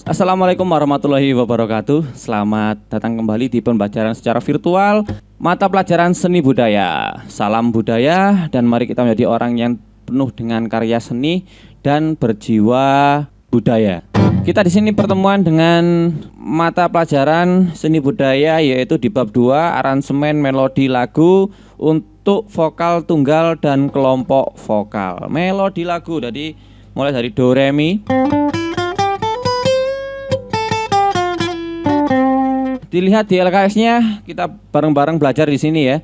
Assalamualaikum warahmatullahi wabarakatuh. Selamat datang kembali di pembelajaran secara virtual mata pelajaran seni budaya. Salam budaya dan mari kita menjadi orang yang penuh dengan karya seni dan berjiwa budaya. Kita di sini pertemuan dengan mata pelajaran seni budaya yaitu di bab 2 aransemen melodi lagu untuk vokal tunggal dan kelompok vokal. Melodi lagu jadi mulai dari do re mi. Dilihat di LKS-nya, kita bareng-bareng belajar di sini ya.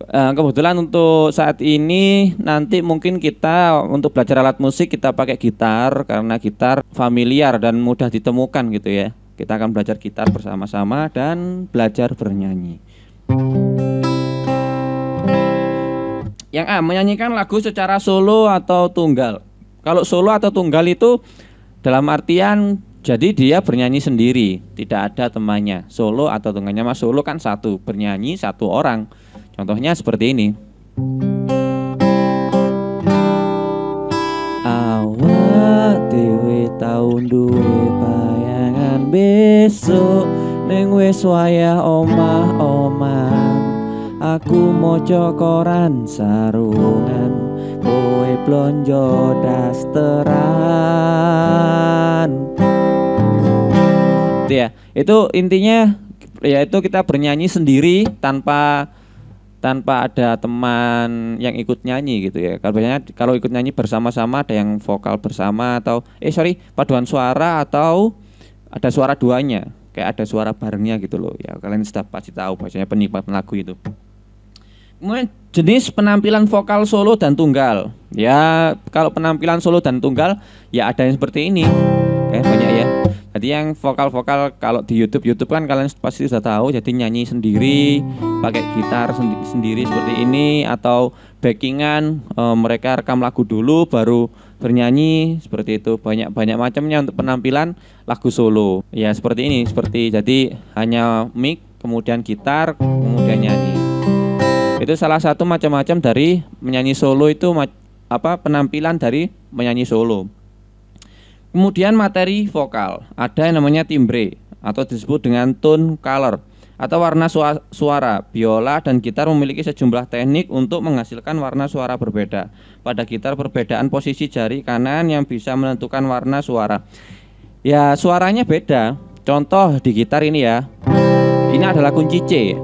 Kebetulan untuk saat ini nanti mungkin kita untuk belajar alat musik kita pakai gitar karena gitar familiar dan mudah ditemukan gitu ya. Kita akan belajar gitar bersama-sama dan belajar bernyanyi. Yang A, menyanyikan lagu secara solo atau tunggal. Kalau solo atau tunggal itu dalam artian jadi dia bernyanyi sendiri, tidak ada temannya. Solo atau tunggalnya, mas solo kan satu, bernyanyi satu orang. Contohnya seperti ini. Awak dhewe tau duwe bayangan besok ning wis wayah omah-omahan. Aku maca koran sarungan, kowe blonjo dasteran. Ya, itu intinya yaitu kita bernyanyi sendiri tanpa ada teman yang ikut nyanyi gitu ya. Kalau ikut nyanyi bersama-sama ada yang vokal bersama atau paduan suara atau ada suara duanya, kayak ada suara barengnya gitu loh. Ya, kalian sudah pasti tahu bahasanya penikmat lagu itu. Kemudian jenis penampilan vokal solo dan tunggal. Ya, kalau penampilan solo dan tunggal ya ada yang seperti ini. Kayak banyak ya. Jadi yang vokal-vokal kalau di YouTube kan kalian pasti sudah tahu. Jadi nyanyi sendiri, pakai gitar sendiri seperti ini atau backingan mereka rekam lagu dulu baru bernyanyi seperti itu. Banyak macamnya untuk penampilan lagu solo. Ya seperti ini, jadi hanya mic, kemudian gitar, kemudian nyanyi. Itu salah satu macam-macam dari menyanyi solo itu penampilan dari menyanyi solo. Kemudian materi vokal, ada yang namanya timbre atau disebut dengan tone color atau warna suara. Biola dan gitar memiliki sejumlah teknik untuk menghasilkan warna suara berbeda. Pada gitar perbedaan posisi jari kanan yang bisa menentukan warna suara. Ya suaranya beda. Contoh di gitar ini ya. Ini adalah kunci C.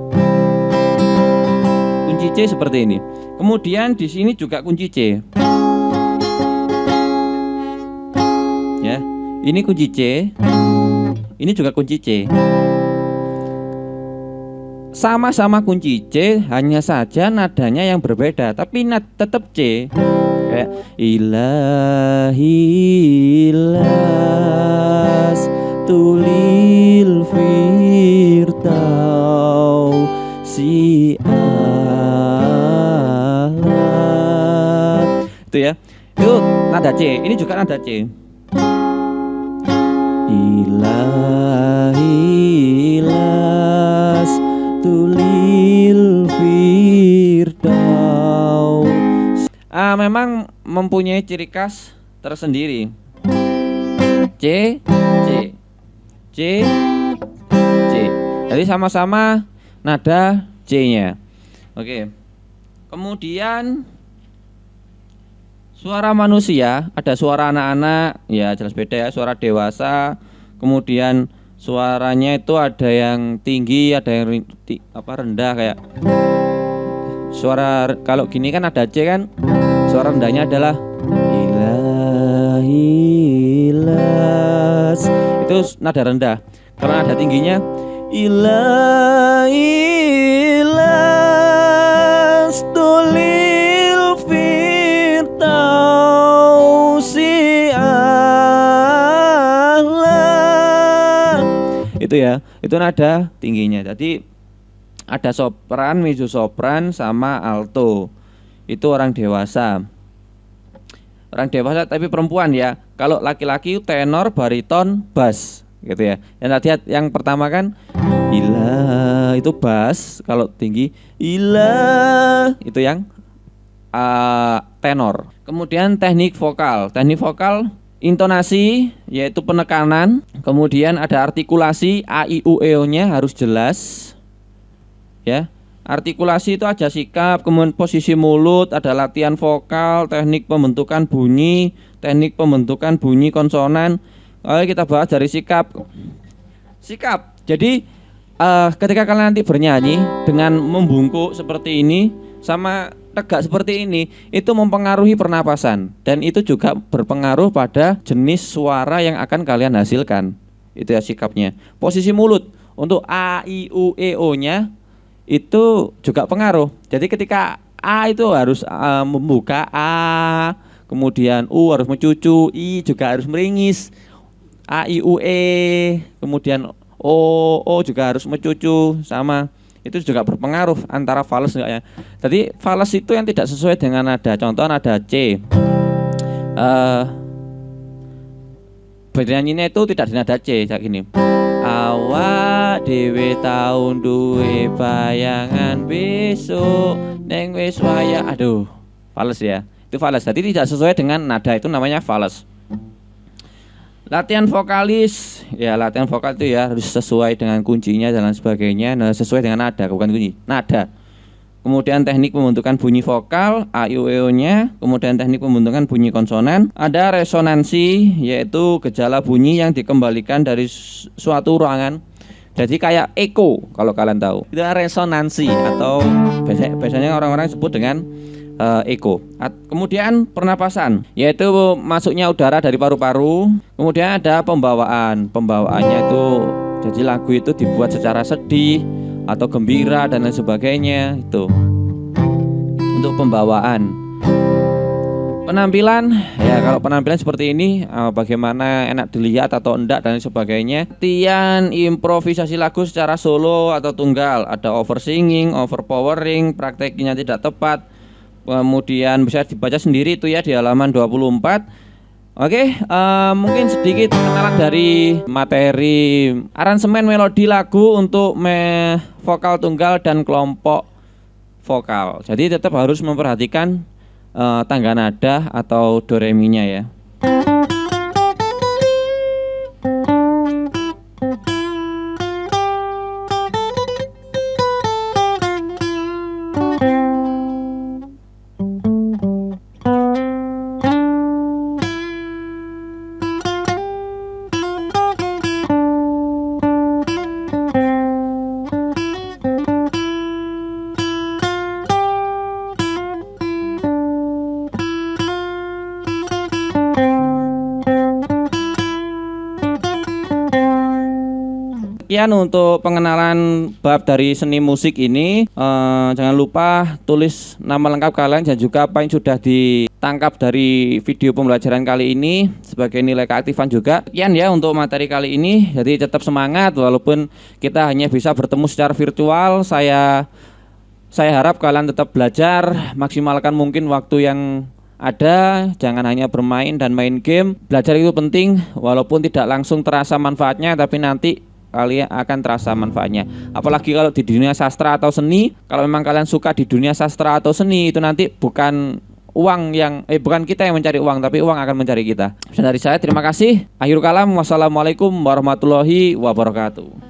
Kunci C seperti ini. Kemudian di sini juga kunci C. Ya, ini kunci C, ini juga kunci C. Sama-sama kunci C, hanya saja nadanya yang berbeda, tapi tetap C. Kayak ilahilas tulil firtau si Allah. Itu ya, itu nada C, ini juga nada C. Ilahilas tulil firdau. Memang mempunyai ciri khas tersendiri. C, C, C, C. Jadi sama-sama nada C-nya. Oke. Kemudian suara manusia, ada suara anak-anak, ya jelas beda ya, suara dewasa. Kemudian suaranya itu ada yang tinggi, ada yang rendah kayak suara kalau gini kan ada C kan. Suara rendahnya adalah ilahilas. Itu nada rendah. Kalau nada tingginya ilahilas tulil firtau si Allah. Itu ya, itu nada tingginya. Jadi ada sopran, mezzo sopran sama alto. Itu orang dewasa. Orang dewasa tapi perempuan ya. Kalau laki-laki tenor, bariton, bass gitu ya. Yang tadi yang pertama kan ilah itu bass, kalau tinggi ilah itu yang tenor. Kemudian teknik vokal. Teknik vokal intonasi yaitu penekanan, kemudian ada artikulasi a i u e o-nya harus jelas ya. Artikulasi itu ada sikap, kemudian posisi mulut, ada latihan vokal, teknik pembentukan bunyi, konsonan. Oke, kita bahas dari sikap. Sikap. Jadi ketika kalian nanti bernyanyi dengan membungkuk seperti ini sama tegak seperti ini, itu mempengaruhi pernapasan dan itu juga berpengaruh pada jenis suara yang akan kalian hasilkan. Itu ya sikapnya. Posisi mulut untuk a i u e o-nya itu juga pengaruh. Jadi ketika a itu harus membuka a, kemudian u harus mencucu, i juga harus meringis, a i u e, kemudian o juga harus mencucu sama. Itu juga berpengaruh antara fales enggak ya. Jadi fales itu yang tidak sesuai dengan nada. Contoh nada C. Bernyanyinya itu tidak di nada C kayak gini. Awak dhewe taun duwe bayangan besok neng wis waya. Aduh, fales ya. Itu fales. Jadi tidak sesuai dengan nada, itu namanya fales. Latihan vokalis, ya latihan vokal itu ya harus sesuai dengan kuncinya dan lain sebagainya. Nah, sesuai dengan nada, bukan kunci, nada. Kemudian teknik pembentukan bunyi vokal, a i u e o-nya, kemudian teknik pembentukan bunyi konsonan. Ada resonansi, yaitu gejala bunyi yang dikembalikan dari suatu ruangan. Jadi kayak echo kalau kalian tahu. Itu resonansi atau biasanya orang-orang sebut dengan echo. Kemudian pernapasan, yaitu masuknya udara dari paru-paru. Kemudian ada pembawaan. Pembawaannya itu jadi lagu itu dibuat secara sedih atau gembira dan lain sebagainya. Itu untuk pembawaan. Penampilan, ya kalau penampilan seperti ini bagaimana enak dilihat atau enggak dan lain sebagainya. Latihan improvisasi lagu secara solo atau tunggal. Ada oversinging, overpowering, prakteknya tidak tepat. Kemudian bisa dibaca sendiri itu ya di halaman 24. Oke, mungkin sedikit kenalan dari materi aransemen melodi lagu untuk vokal tunggal dan kelompok vokal. Jadi tetap harus memperhatikan tangga nada atau do re mi-nya ya. Sekian untuk pengenalan bab dari seni musik ini. Jangan lupa tulis nama lengkap kalian dan juga apa yang sudah ditangkap dari video pembelajaran kali ini sebagai nilai keaktifan juga. Sekian ya untuk materi kali ini. Jadi tetap semangat walaupun kita hanya bisa bertemu secara virtual. Saya harap kalian tetap belajar, maksimalkan mungkin waktu yang ada, jangan hanya bermain dan main game. Belajar itu penting walaupun tidak langsung terasa manfaatnya, tapi nanti kalian akan terasa manfaatnya. Apalagi kalau di dunia sastra atau seni, kalau memang kalian suka di dunia sastra atau seni, itu nanti bukan kita yang mencari uang, tapi uang akan mencari kita. Dari saya terima kasih. Akhirul kalam, wassalamualaikum warahmatullahi wabarakatuh.